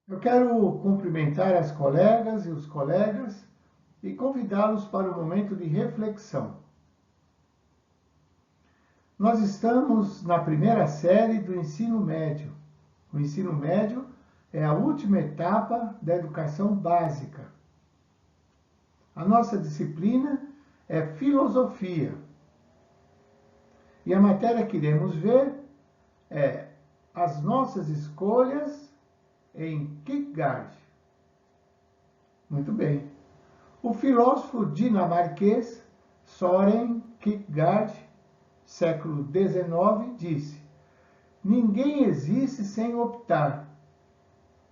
Eu quero cumprimentar as colegas e os colegas e convidá-los para um momento de reflexão. Nós estamos na primeira série do ensino médio. O ensino médio é a última etapa da educação básica. A nossa disciplina é filosofia. E a matéria que iremos ver é as nossas escolhas em Kierkegaard. Muito bem. O filósofo dinamarquês Søren Kierkegaard, século XIX, disse: ninguém existe sem optar.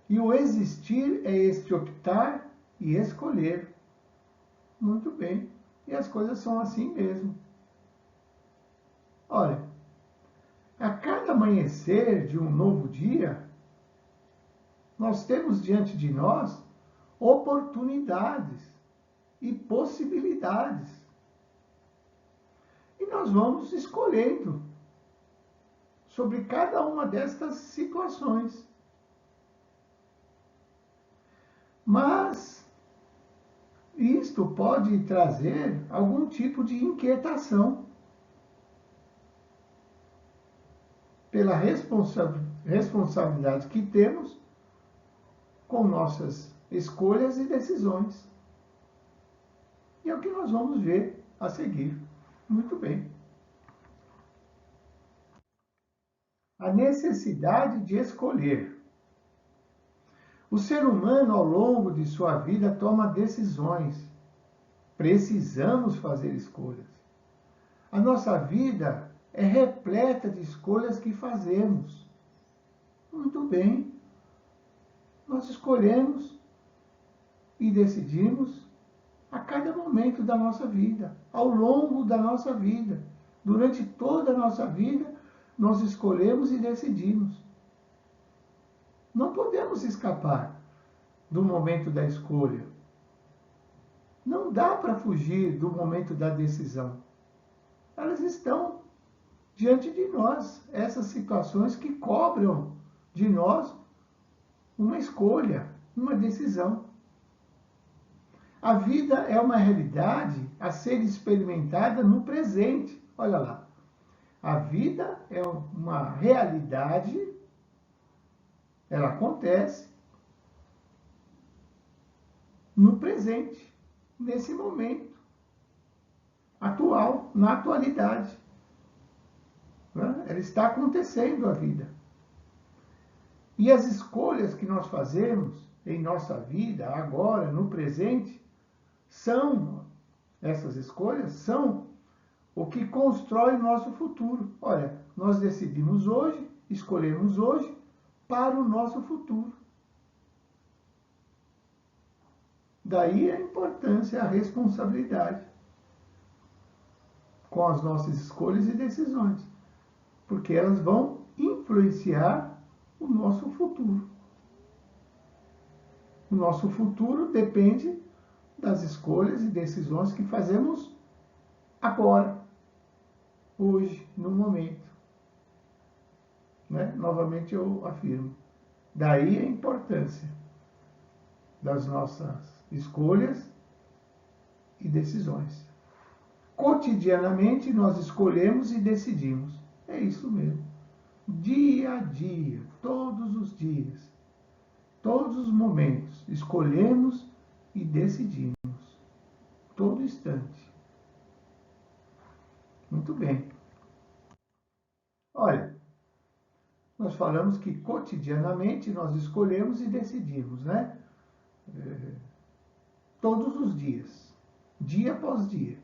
E o existir é este optar e escolher. Muito bem. E as coisas são assim mesmo. Olha, a cada amanhecer de um novo dia, nós temos diante de nós oportunidades e possibilidades. E nós vamos escolhendo sobre cada uma destas situações. Mas isto pode trazer algum tipo de inquietação pela responsabilidade que temos com nossas escolhas e decisões. E é o que nós vamos ver a seguir. Muito bem. A necessidade de escolher. O ser humano, ao longo de sua vida, toma decisões. Precisamos fazer escolhas. A nossa vida é repleta de escolhas que fazemos. Muito bem. Nós escolhemos e decidimos a cada momento da nossa vida, ao longo da nossa vida. Durante toda a nossa vida, nós escolhemos e decidimos. Não podemos escapar do momento da escolha. Não dá para fugir do momento da decisão. Elas estão diante de nós, essas situações que cobram de nós uma escolha, uma decisão. A vida é uma realidade a ser experimentada no presente. Olha lá. A vida é uma realidade, ela acontece no presente, nesse momento atual, na atualidade. Ela está acontecendo a vida. E as escolhas que nós fazemos em nossa vida, agora, no presente, essas escolhas são o que constrói o nosso futuro. Olha, nós decidimos hoje, escolhemos hoje para o nosso futuro. Daí a importância, a responsabilidade com as nossas escolhas e decisões, porque elas vão influenciar o nosso futuro. O nosso futuro depende das escolhas e decisões que fazemos agora, hoje, no momento. Novamente eu afirmo. Daí a importância das nossas escolhas e decisões. Cotidianamente nós escolhemos e decidimos. É isso mesmo. Dia a dia, todos os dias, todos os momentos, escolhemos e decidimos. Todo instante. Muito bem. Olha, nós falamos que cotidianamente nós escolhemos e decidimos, né? Todos os dias, dia após dia.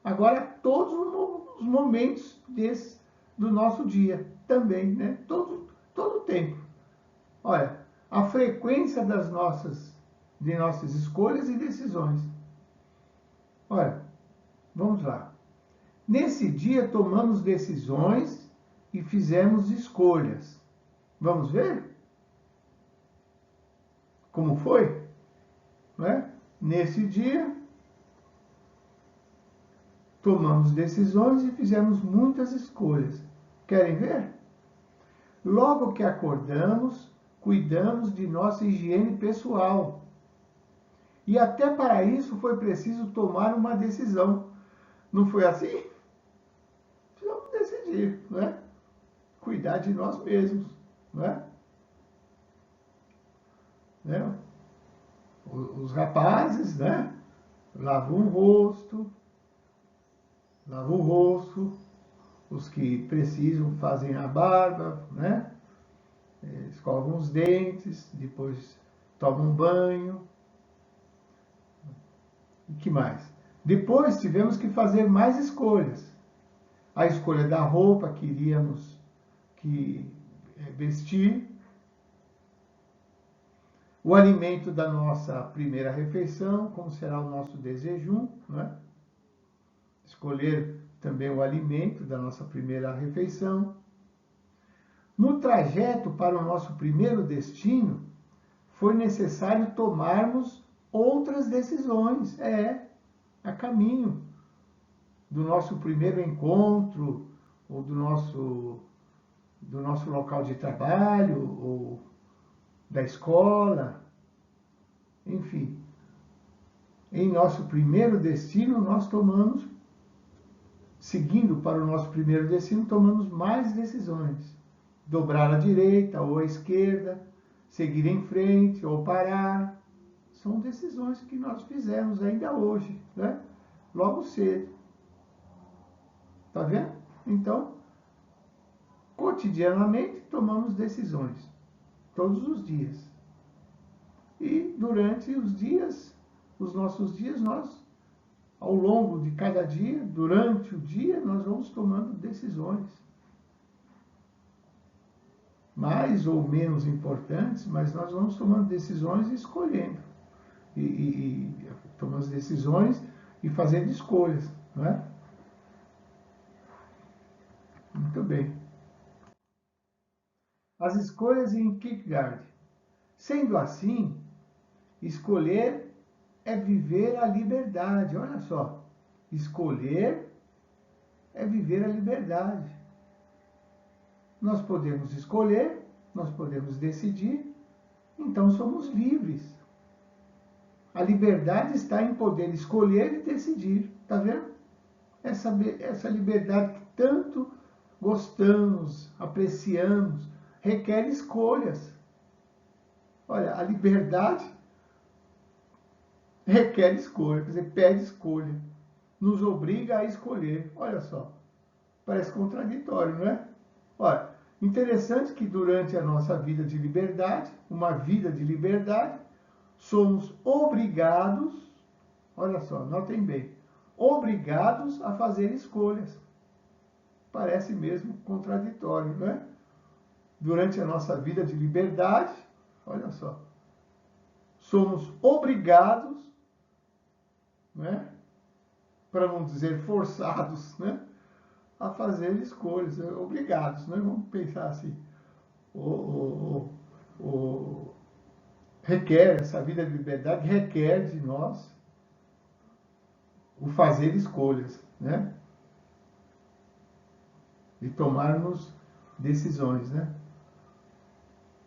Agora, todos os momentos do nosso dia também, né? Todo o tempo. Olha, a frequência de nossas escolhas e decisões. Olha, vamos lá. Nesse dia tomamos decisões e fizemos escolhas. Vamos ver? Como foi? Nesse dia, tomamos decisões e fizemos muitas escolhas. Querem ver? Logo que acordamos, cuidamos de nossa higiene pessoal. E até para isso foi preciso tomar uma decisão. Não foi assim? Precisamos decidir, não é? Cuidar de nós mesmos, não é? Né? Os rapazes, né? Lavam o rosto, os que precisam fazem a barba, né? Escovam os dentes, depois tomam banho. E que mais? Depois tivemos que fazer mais escolhas. A escolha da roupa que iríamos vestir, o alimento da nossa primeira refeição, como será o nosso desjejum, né? Escolher também o alimento da nossa primeira refeição. No trajeto para o nosso primeiro destino, foi necessário tomarmos outras decisões, a caminho do nosso primeiro encontro, ou do nosso local de trabalho, ou da escola, enfim. Em nosso primeiro destino, nós tomamos, seguindo para o nosso primeiro destino, tomamos mais decisões. Dobrar à direita ou à esquerda, seguir em frente ou parar. São decisões que nós fizemos ainda hoje, né? Logo cedo. Tá vendo? Então, cotidianamente, tomamos decisões. Todos os dias. E durante os nossos dias, nós, ao longo de cada dia, durante o dia, nós vamos tomando decisões. Mais ou menos importantes, mas nós vamos tomando decisões e escolhendo. E tomando decisões e fazendo escolhas, não é? Muito bem. As escolhas em Kierkegaard. Sendo assim, escolher é viver a liberdade. Olha só, escolher é viver a liberdade. Nós podemos escolher, nós podemos decidir, então somos livres. A liberdade está em poder escolher e decidir, tá vendo? Essa liberdade que tanto gostamos, apreciamos, requer escolhas. Olha, a liberdade requer escolha, quer dizer, pede escolha. Nos obriga a escolher. Olha só, parece contraditório, não é? Olha, interessante que durante a nossa vida de liberdade, uma vida de liberdade, somos obrigados, olha só, notem bem, obrigados a fazer escolhas. Parece mesmo contraditório, não é? Durante a nossa vida de liberdade, olha só, somos obrigados, né, para não dizer forçados, né, a fazer escolhas, obrigados, né? Vamos pensar assim. Requer, essa vida de liberdade requer de nós o fazer escolhas, né? E tomarmos decisões, né?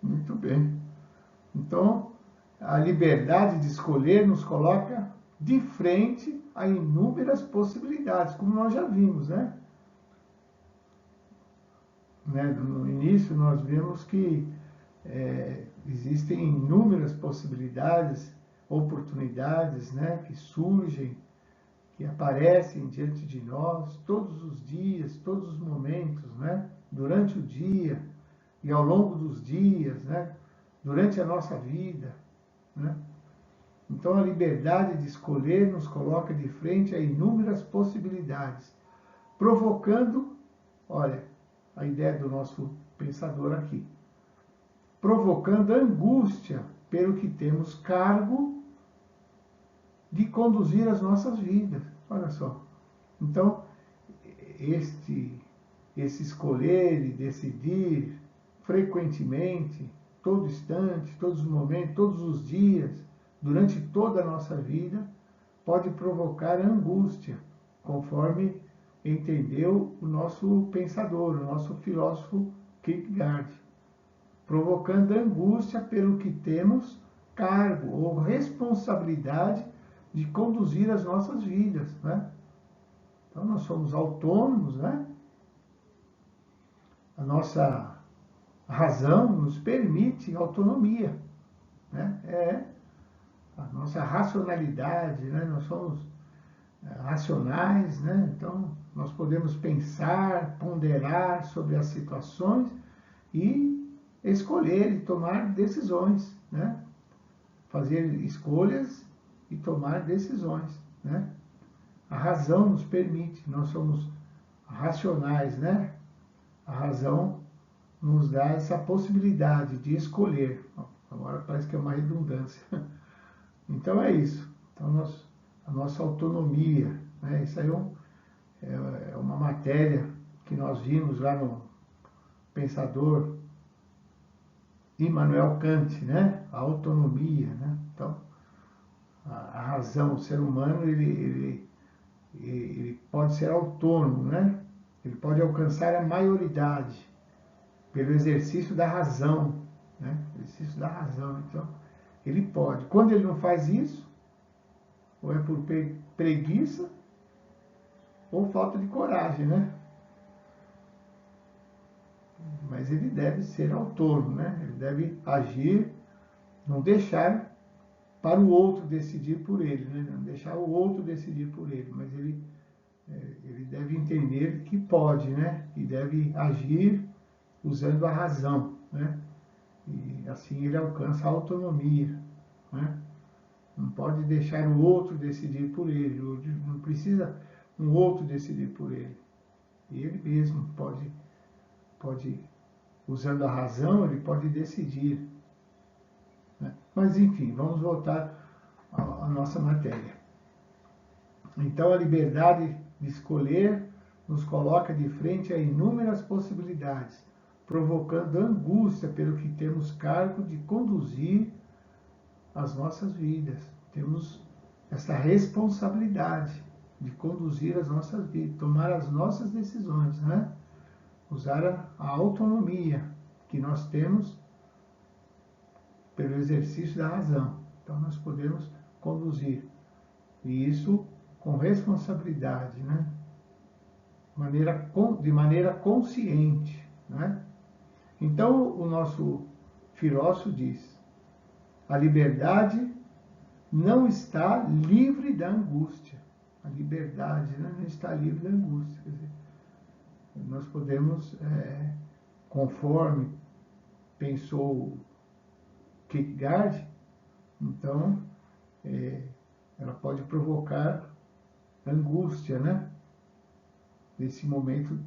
Muito bem. Então, a liberdade de escolher nos coloca de frente a inúmeras possibilidades, como nós já vimos, né? No início, nós vimos que existem inúmeras possibilidades, oportunidades, né, que surgem, que aparecem diante de nós todos os dias, todos os momentos, né, durante o dia e ao longo dos dias, né, durante a nossa vida, né? Então, a liberdade de escolher nos coloca de frente a inúmeras possibilidades, provocando, olha, a ideia do nosso pensador aqui, provocando angústia pelo que temos cargo de conduzir as nossas vidas. Olha só. Então, esse escolher e decidir frequentemente, todo instante, todos os momentos, todos os dias, durante toda a nossa vida, pode provocar angústia, conforme entendeu o nosso pensador, o nosso filósofo Kierkegaard. provocando angústia pelo que temos cargo ou responsabilidade de conduzir as nossas vidas, né? Então nós somos autônomos, né? A nossa razão nos permite autonomia, né? É a nossa racionalidade, né? Nós somos racionais, né? Então nós podemos pensar, ponderar sobre as situações e escolher e tomar decisões, né? Fazer escolhas e tomar decisões, né? A razão nos permite, nós somos racionais, né? A razão nos dá essa possibilidade de escolher. Agora parece que é uma redundância. Então é isso. Então a nossa autonomia, né? Isso aí é uma matéria que nós vimos lá no pensador Immanuel Kant, né? A autonomia, né? Então a razão, o ser humano, ele pode ser autônomo, né? Ele pode alcançar a maioridade pelo exercício da razão, né? Exercício da razão. Então, ele pode. Quando ele não faz isso, ou é por preguiça, ou falta de coragem, né? Mas ele deve ser autônomo, né? Ele deve agir, não deixar para o outro decidir por ele, né? Não deixar o outro decidir por ele, mas ele deve entender que pode, né? E deve agir usando a razão, né? E assim ele alcança a autonomia, né? Não pode deixar o outro decidir por ele, não precisa um outro decidir por ele. E ele mesmo pode, usando a razão, ele pode decidir, né? Mas enfim, vamos voltar à nossa matéria. Então a liberdade de escolher nos coloca de frente a inúmeras possibilidades, provocando angústia pelo que temos cargo de conduzir as nossas vidas. Temos essa responsabilidade de conduzir as nossas vidas, tomar as nossas decisões, né? Usar a autonomia que nós temos pelo exercício da razão. Então nós podemos conduzir, e isso com responsabilidade, né? De maneira consciente, né? Então o nosso filósofo diz: a liberdade não está livre da angústia. A liberdade, né, não está livre da angústia. Quer dizer, nós podemos, conforme pensou Kierkegaard, então ela pode provocar angústia, né? Nesse momento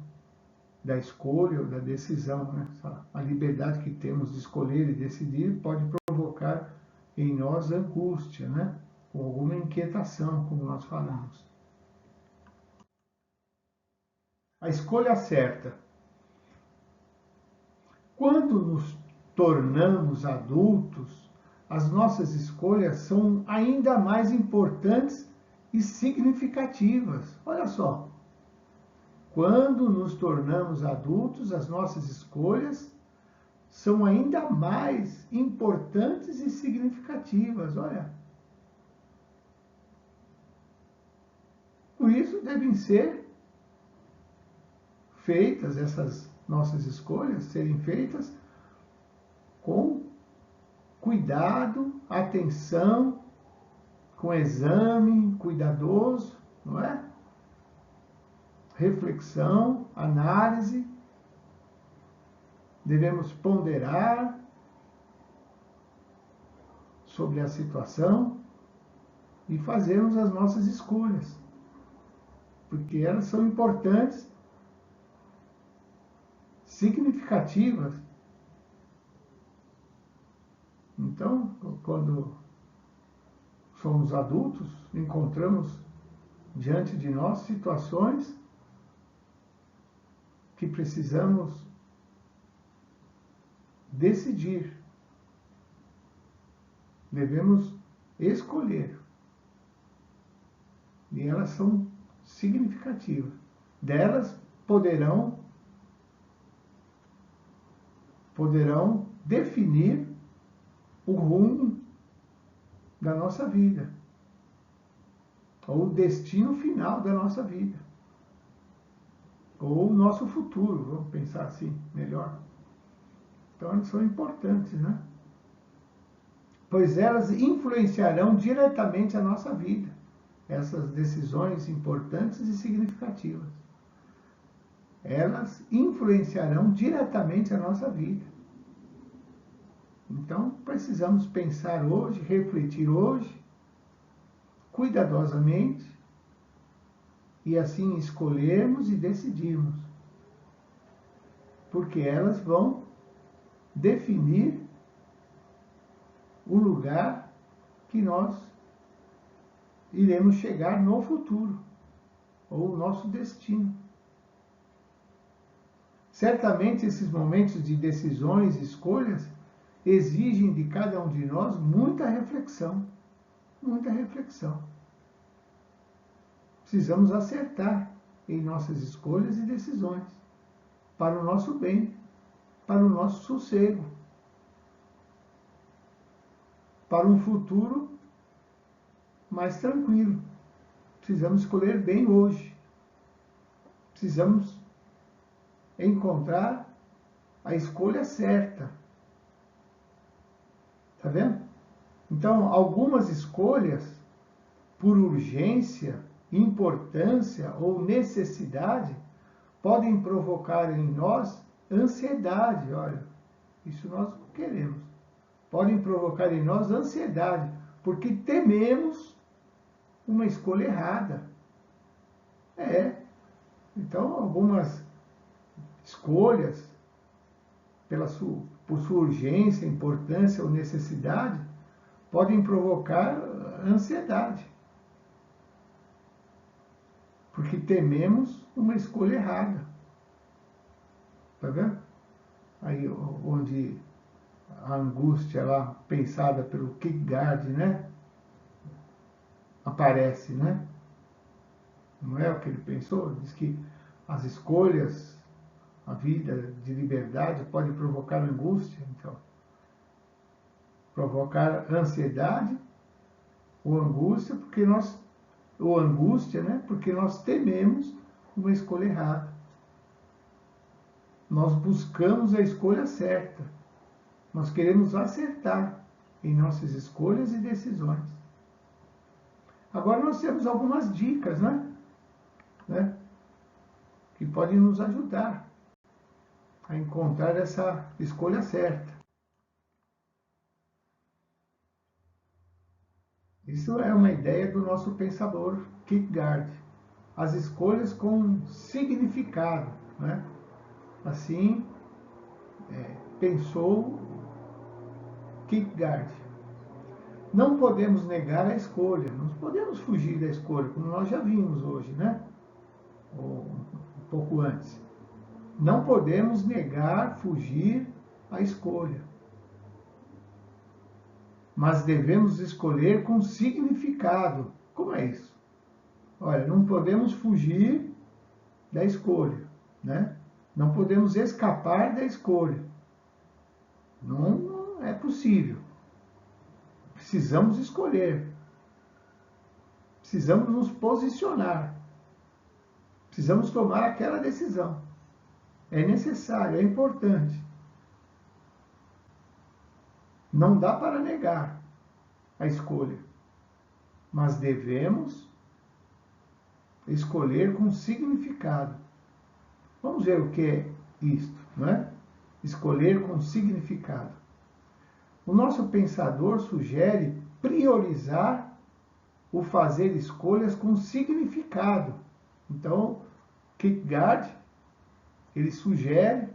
da escolha ou da decisão, né? A liberdade que temos de escolher e decidir pode provocar em nós angústia, né? Ou alguma inquietação, como nós falamos. A escolha certa. Quando nos tornamos adultos, as nossas escolhas são ainda mais importantes e significativas. Olha só. Quando nos tornamos adultos, as nossas escolhas são ainda mais importantes e significativas. Olha. Por isso devem ser feitas essas nossas escolhas, serem feitas com cuidado, atenção, com exame cuidadoso, não é? Reflexão, análise. Devemos ponderar sobre a situação e fazermos as nossas escolhas, porque elas são importantes, significativas. Então, quando somos adultos, encontramos diante de nós situações que precisamos decidir. Devemos escolher. E elas são significativas. Delas poderão poderão definir o rumo da nossa vida, ou o destino final da nossa vida, ou o nosso futuro, vamos pensar assim, melhor. Então, elas são importantes, né? Pois elas influenciarão diretamente a nossa vida, essas decisões importantes e significativas. Elas influenciarão diretamente a nossa vida. Então, precisamos pensar hoje, refletir hoje, cuidadosamente, e assim escolhermos e decidirmos. Porque elas vão definir o lugar que nós iremos chegar no futuro, ou o nosso destino. Certamente esses momentos de decisões e escolhas exigem de cada um de nós muita reflexão, muita reflexão. Precisamos acertar em nossas escolhas e decisões, para o nosso bem, para o nosso sossego, para um futuro mais tranquilo. Precisamos escolher bem hoje. Precisamos encontrar a escolha certa. Tá vendo? Então, algumas escolhas, por urgência, importância ou necessidade, podem provocar em nós ansiedade. Olha, isso nós não queremos. Podem provocar em nós ansiedade, porque tememos uma escolha errada. Então, algumas escolhas, por sua urgência, importância ou necessidade, podem provocar ansiedade. Porque tememos uma escolha errada. Tá vendo? Aí onde a angústia lá, pensada pelo Kierkegaard, né? Aparece, né? Não é o que ele pensou? Diz que as escolhas, a vida de liberdade pode provocar angústia, então. Provocar ansiedade ou angústia, né? Porque nós tememos uma escolha errada. Nós buscamos a escolha certa. Nós queremos acertar em nossas escolhas e decisões. Agora nós temos algumas dicas, né? Que podem nos ajudar a encontrar essa escolha certa. Isso é uma ideia do nosso pensador Kierkegaard. As escolhas com significado, né? Assim, pensou Kierkegaard. Não podemos negar a escolha, não podemos fugir da escolha, como nós já vimos hoje, né? Ou um pouco antes. Não podemos negar, fugir a escolha. Mas devemos escolher com significado. Como é isso? Olha, não podemos fugir da escolha, né? Não podemos escapar da escolha. Não é possível. Precisamos escolher. Precisamos nos posicionar. Precisamos tomar aquela decisão. É necessário, é importante. Não dá para negar a escolha, mas devemos escolher com significado. Vamos ver o que é isto, não é? Escolher com significado. O nosso pensador sugere priorizar o fazer escolhas com significado. Então, Kierkegaard, ele sugere,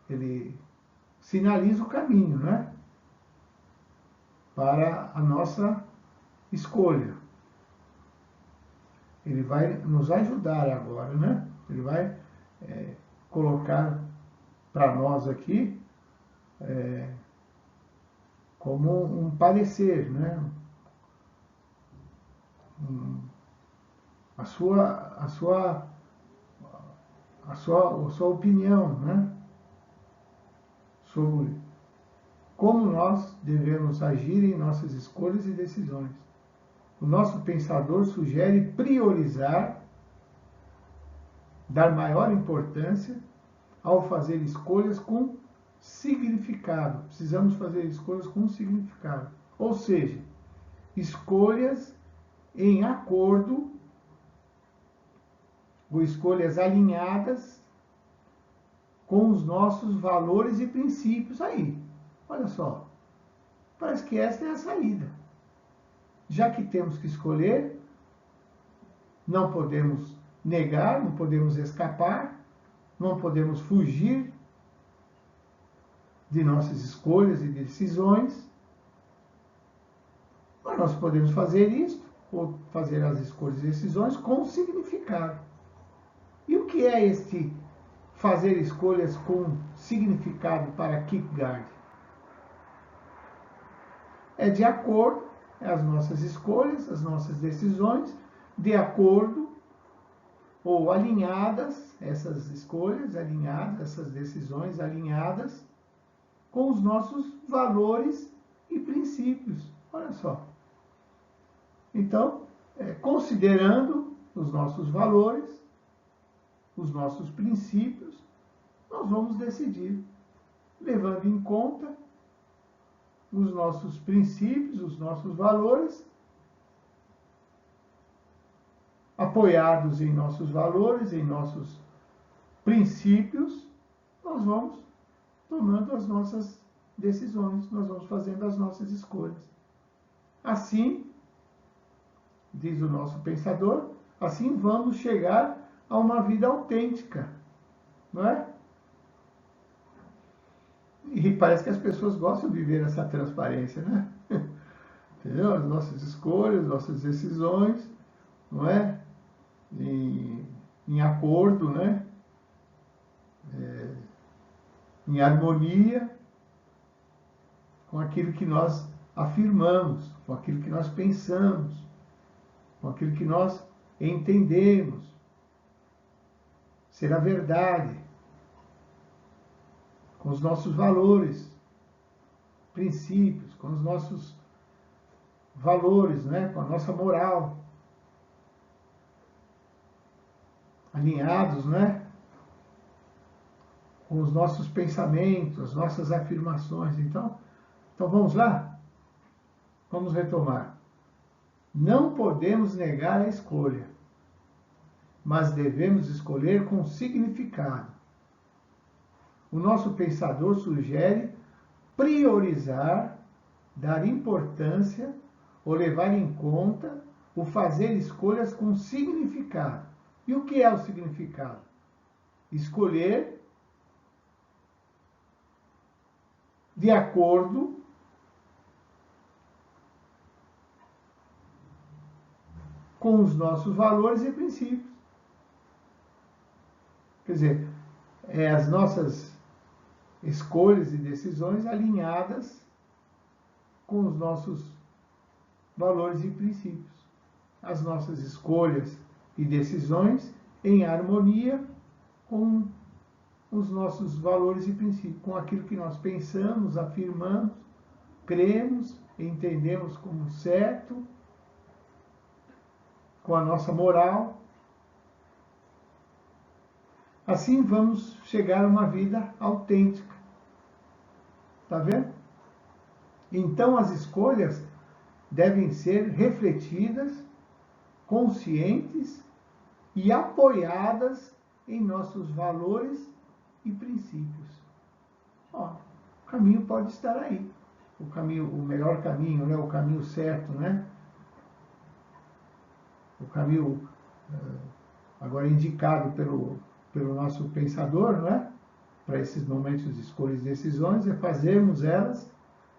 ele sinaliza o caminho, né? Para a nossa escolha. Ele vai nos ajudar agora, né? Ele vai colocar para nós aqui como um parecer, né? A sua opinião, né? sobre como nós devemos agir em nossas escolhas e decisões. O nosso pensador sugere priorizar, dar maior importância ao fazer escolhas com significado. Precisamos fazer escolhas com significado. Ou seja, escolhas em acordo ou escolhas alinhadas com os nossos valores e princípios. Aí, olha só, parece que esta é a saída. Já que temos que escolher, não podemos negar, não podemos escapar, não podemos fugir de nossas escolhas e decisões, mas nós podemos fazer isso, ou fazer as escolhas e decisões com significado. E o que é este fazer escolhas com significado para Kierkegaard? É de acordo, as nossas escolhas, as nossas decisões, de acordo ou alinhadas, essas escolhas alinhadas, essas decisões alinhadas com os nossos valores e princípios. Olha só. Então, considerando os nossos valores, os nossos princípios, nós vamos decidir, levando em conta os nossos princípios, os nossos valores, apoiados em nossos valores, em nossos princípios, nós vamos tomando as nossas decisões, nós vamos fazendo as nossas escolhas. Assim, diz o nosso pensador, assim vamos chegar a uma vida autêntica, não é? E parece que as pessoas gostam de viver essa transparência, né? Entendeu? As nossas escolhas, nossas decisões, não é? Em acordo, né? Em harmonia com aquilo que nós afirmamos, com aquilo que nós pensamos, com aquilo que nós entendemos ser a verdade, com os nossos valores, princípios, com os nossos valores, né? Com a nossa moral, alinhados, né? Com os nossos pensamentos, as nossas afirmações. Então vamos lá? Vamos retomar. Não podemos negar a escolha, mas devemos escolher com significado. O nosso pensador sugere priorizar, dar importância ou levar em conta o fazer escolhas com significado. E o que é o significado? Escolher de acordo com os nossos valores e princípios. Quer dizer, as nossas escolhas e decisões alinhadas com os nossos valores e princípios. As nossas escolhas e decisões em harmonia com os nossos valores e princípios, com aquilo que nós pensamos, afirmamos, cremos, entendemos como certo, com a nossa moral. Assim vamos chegar a uma vida autêntica. Tá vendo? Então as escolhas devem ser refletidas, conscientes e apoiadas em nossos valores e princípios. Ó, o caminho pode estar aí. O caminho, o melhor caminho, né? O caminho certo, né? O caminho agora indicado pelo nosso pensador, né? Para esses momentos de escolhas e decisões, é fazermos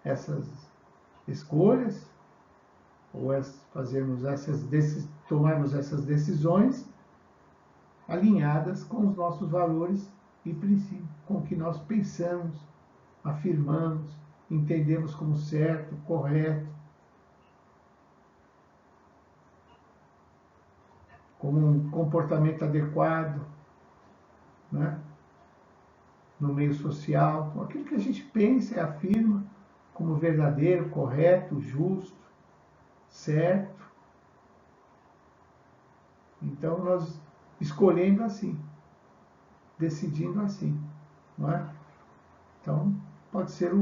essas escolhas, ou tomarmos essas decisões alinhadas com os nossos valores e princípios, com o que nós pensamos, afirmamos, entendemos como certo, correto, como um comportamento adequado, né? no meio social, com aquilo que a gente pensa e afirma como verdadeiro, correto, justo, certo. Então, nós escolhendo assim, decidindo assim, não é? Então, pode ser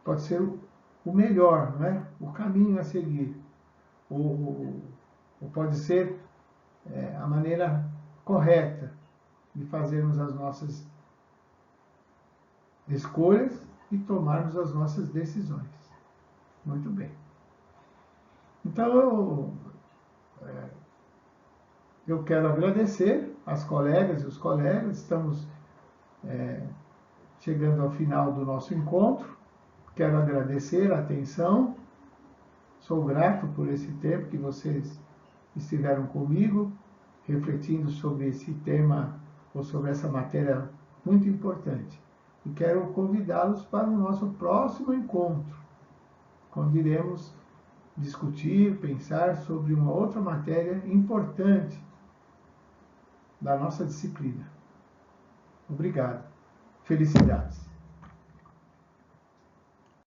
pode ser o melhor, não é? O caminho a seguir. Ou pode ser a maneira correta de fazermos as nossas escolhas e tomarmos as nossas decisões. Muito bem. Então, eu quero agradecer às colegas e os colegas. Estamos chegando ao final do nosso encontro. Quero agradecer a atenção. Sou grato por esse tempo que vocês estiveram comigo, refletindo sobre esse tema ou sobre essa matéria muito importante. E quero convidá-los para o nosso próximo encontro, quando iremos discutir, pensar sobre uma outra matéria importante da nossa disciplina. Obrigado. Felicidades.